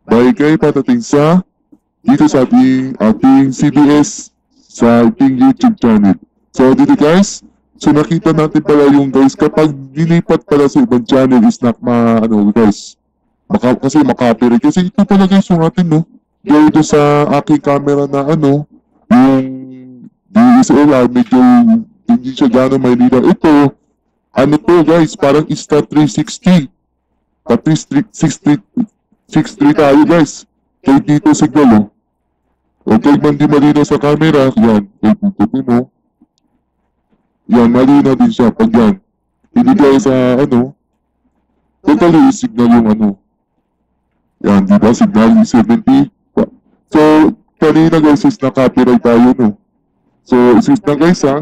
Baikay patating sa dito sa ating CBS sa ating YouTube channel. So dito guys, so nakita natin pala yung guys kapag dilipat pala sa ibang channel is not ano guys, kasi makapiri. Kasi ito pala guys yung atin no, dito sa aking camera na ano, yung DSLR medyo hindi siya gano'ng may linaw. Ito, ano to guys, parang Insta360. At 363 tayo guys. Kaya dito signal oh. Okay, man di malinaw sa camera, yan. Okay, tutupi mo. Yan, malinaw din siya. Pag yan, hindi tayo sa ano, totally signal yung ano. Yan, di ba? Signal yung 70. So, kanina guys, is na-copyright tayo no. So, isis na guys ha.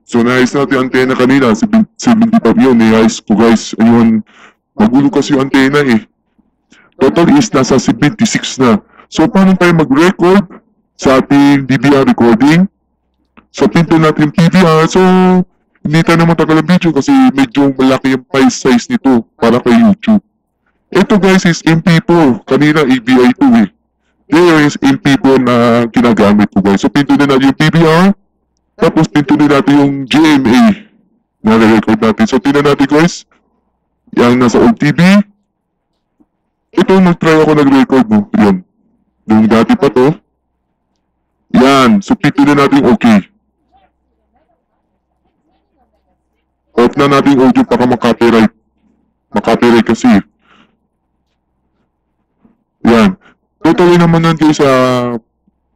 So, naayos natin yung antena kanina. 75 yun. Naayos ko guys. Ayun, magulo kasi yung antena eh. Total is nasa 76 na. So, paano tayo mag-record sa ating DVR recording? So, pinto natin yung PVR. So, hindi tayo na matagal ang video kasi medyo malaki yung file size nito para kay YouTube. Ito guys is MP4. Kanina AVI2 eh. There is MP4 na ginagamit ko guys. So, pinto na natin yung PVR. Tapos pintunin natin yung GMA na re-record natin. So tingnan natin guys, yung nasa old TV. Ito nag-try ako nag-record mo. Yan. Yung dati pa to. Yan. So pintunin natin okay. Off na natin yung audio para makapiright. Makapiright kasi. Yan. Totally naman yan guys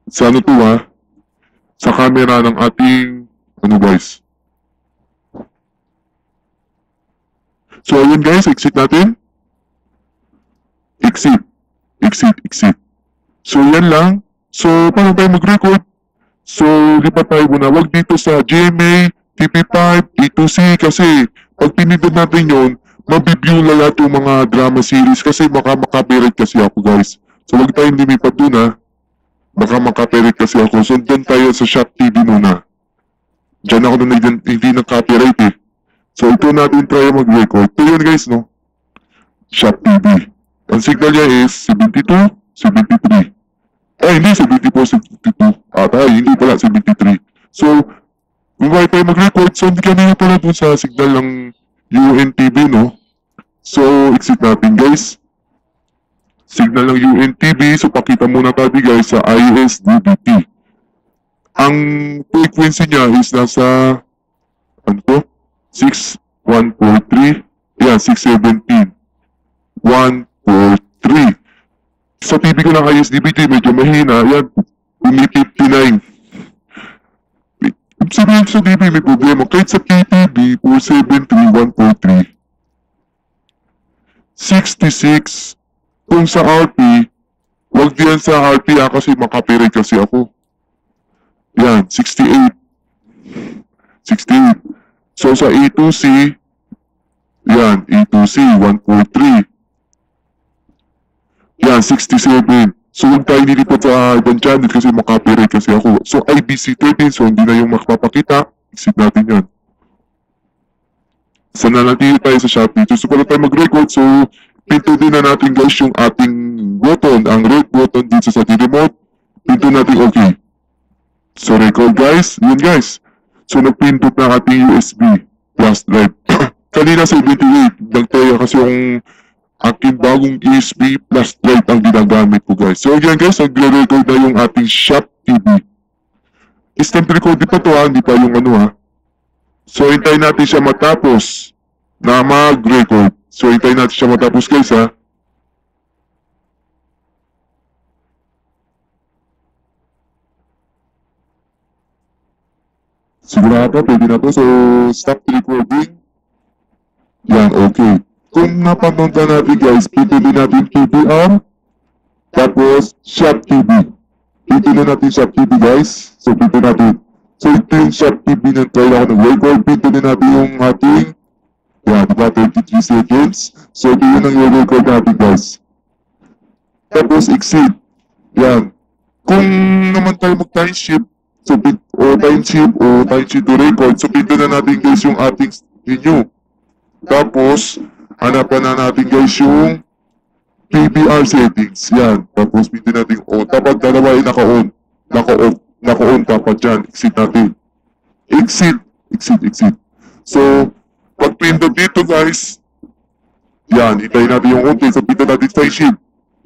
sa ano to ha. Sa camera ng ating, ano guys. So, ayun guys, exit natin. Exit. So, yan lang. So, paano tayo mag-record? So, lipat tayo muna. Huwag dito sa GMA, TP5, A2C kasi pag pinindot natin yun, mabibiew na lahat yung mga drama series kasi baka makapiright kasi ako guys. So, huwag tayong lumipat dun ha. Baka makapirit kasi ako. So, doon tayo sa Shop TV muna. Diyan ako na hindi na-copyright eh. So, ito natin try mag-record. Ito yun guys, no? Shop TV. Ang signal niya is 72, 73. Hindi 74, 72. Hindi pala 73. So, kung bakit tayo mag-record, so hindi kanina pala dun sa signal ng UNTV, no? So, exit natin guys. Signal ng UNTV, so pakita muna tayo guys sa ISDBT. Ang frequency niya is nasa, ano to? 6143, yan, 617, 143. Sa TV ko ng ISDBT, medyo mahina, yan, 59. Sabihin sa TV may problema, kahit sa PTV, 473, 143, 66, kung sa RP, wag diyan sa RP kasi makapirit kasi ako. Yan, 68. 68. So sa A2C, yan, A2C, 143. Yan, 67. So huwag tayo nilipat sa ibang channel kasi makapirit kasi ako. So IBC 13, so hindi na yung makapapakita. Exit natin yan. Sana natin tayo sa Shopee. So pala tayo mag-record, so pinto din na natin guys yung ating button, ang red button dito sa remote. Pinto natin okay. So record guys, yun guys. So nagpindot na ating USB flash drive. Kanina 78, nagtaya kasi yung aking bagong USB flash drive ang ginagamit ko guys. So yan guys, nagre-record na yung ating Shop TV. Instant recording pa to ha, hindi pa yung ano ha. So hintayin natin siya matapos na mag-record. So, hintayin natin siya matapos guys ha. Sigurado, pwede na to. So, stop recording. Yan, okay. Kung napanood na natin guys, pintunin natin PVR. Tapos, Shop TV. Pintunin natin Shop TV guys. So, pintunin natin. So, ito yung Shop TV na try ako ng-record. Pintunin natin yung ating yan, diba? 33 seconds. So, ito yun ang i-record natin, guys. Tapos, exit. Yan. Kung naman tayo mag-time shift, so time shift to record, so pindot na natin guys yung ating menu. Tapos, hanapan na natin guys yung PBR settings. Yan. Tapos, pindot natin on. Dapat dalawa ay naka-on. Naka-off. Naka-on dapat dyan. Exit natin. Exit. So, pag pindot dito guys, yan. Itayin natin yung okay. So, pindot natin time shift.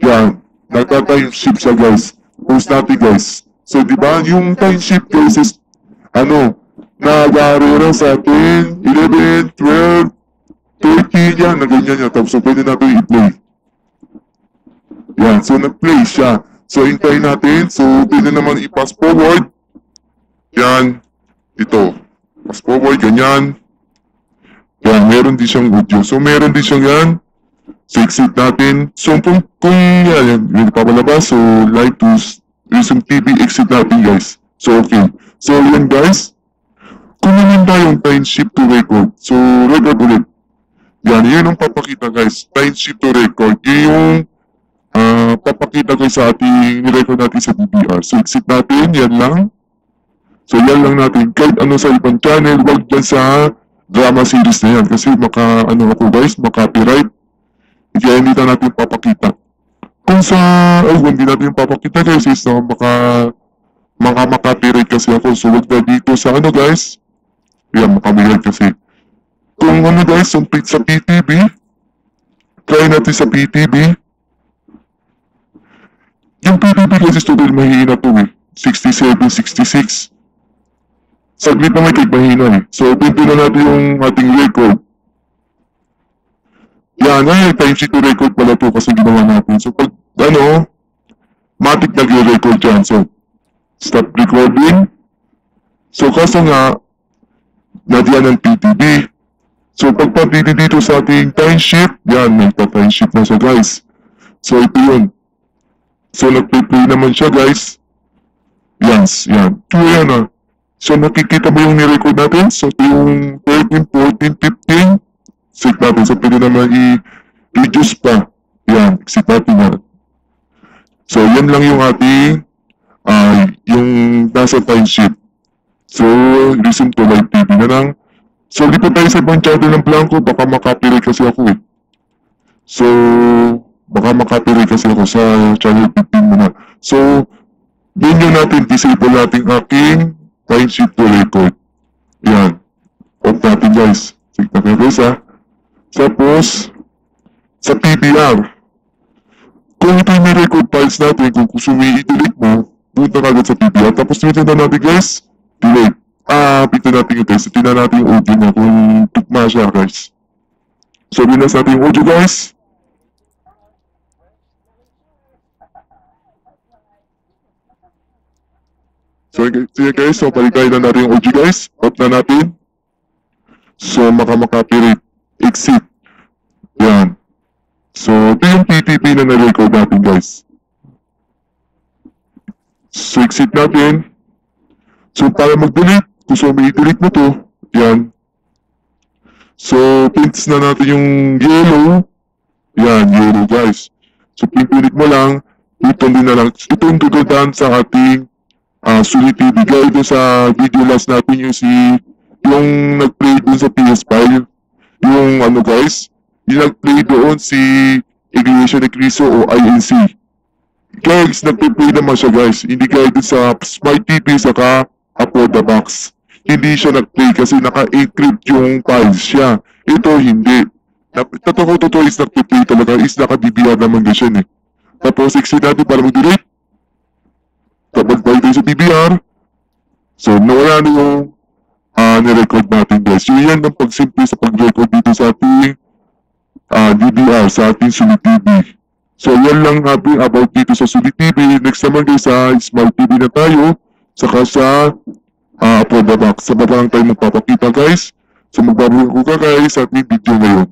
Yan. Nagta-time shift siya guys. Post natin guys. So, di ba, yung time shift guys is, nag-aaral sa atin, 11, 12, 13, yan, na ganyan yan. Tapos, so, pwede natin i-play. Yan, so, nag-play siya. So, hintayin natin. So, pwede naman i-pass forward. Yan, ito. Pass forward, ganyan. Yan, meron din siyang audio. So, meron din siyang yan. So, exit natin. So, kung yan, yung papalabas. So, like to resume TV, exit natin, guys. So, okay. So, yan, guys. Kung naman tayong time shift to record. So, record ulit. Yan, yun ang papakita, guys. Time shift to record. Yun yung papakita guys sa ating nirecord natin sa DVR. So, exit natin. Yan lang. So, yan lang natin. Kahit ano sa ibang channel, wag dyan sa drama series na yan. Kasi ako guys, maka-copyright. Kaya hindi na natin papakita. Kung sa, hindi natin papakita guys, is maka-copyright kasi ako. So, wag na dito sa guys. Yan, maka-copyright kasi. Kung guys, sa PTV, try natin sa PTV. Yung PTV guys, is total mahina to 67, 66. Saglit na may mahina So, pinto na natin yung ating record. Yan, time sheet to record pala to kasi ginawa natin. So, pag, matik nag-record dyan. So, stop recording. So, kaso nga, nadyan ng PTV. So, pagpapili dito sa ating time sheet, yan, may time sheet na siya guys. So, ito yun. So, nag-play naman siya guys. Yan. So, yan So, nakikita mo yung nirecord natin? So, ito yung 13, 14, 15. Exit natin. So, pwede naman i-reduce pa. Yan. Exit natin yan. So, yan lang yung ating yung nasa time sheet. So, resume to live TV na lang. So, di pa tayo sa ibang channel ng Blanco. Baka makapirate kasi ako So, baka makapirate kasi ako sa channel 15 muna. So, doon yung natin, disable natin aking time sheet to record. Yan. Off natin guys. Sige natin guys Tapos, sa PBR. Kung ito yung record files natin, kung gusto mo i-delete mo, punta ka agad sa PBR. Tapos, tingnan natin guys, delete. Pito natin yung test. Tingnan natin yung audio na kung tukma siya guys. So, binas natin yung audio guys. So, sige guys, so paligay na natin yung audio guys. Off na natin. So, maka-copyright. Exit. Yan. So, ito yung PTP na na-record natin guys. So, exit natin. So, para mag-delete, gusto mo i-delete mo to. Yan. So, pints na natin yung yellow. Yan, yellow guys. So, pinpilit mo lang. Ito din na lang. Ito yung gagawin sa ating Sulit TV. Gaya doon sa video last natin yung nag-play doon sa PS5. Yung guys, yung nag-play doon si Iglesia ni Cristo o INC. Guys, nag-play naman siya guys. Hindi gaya doon sa Smart TV saka Upload the Box. Hindi siya nag-play kasi naka-encrypt yung files siya. Ito hindi. Totoo is nag-play talaga. Is naka-DVR naman kasi Tapos, exit natin para mag-delete. Kapag tayo sa PBR, so nawala na yung nirecord natin guys. So yan ang pagsimple sa pag-record dito sa ating DVR, sa ating Sulit TV. So yan lang about dito sa Sulit TV. Next naman guys sa Smart TV na tayo, saka sa Upload the Box. Sa baba lang tayo magpapakita guys. So magbabago ka guys sa ating video ngayon.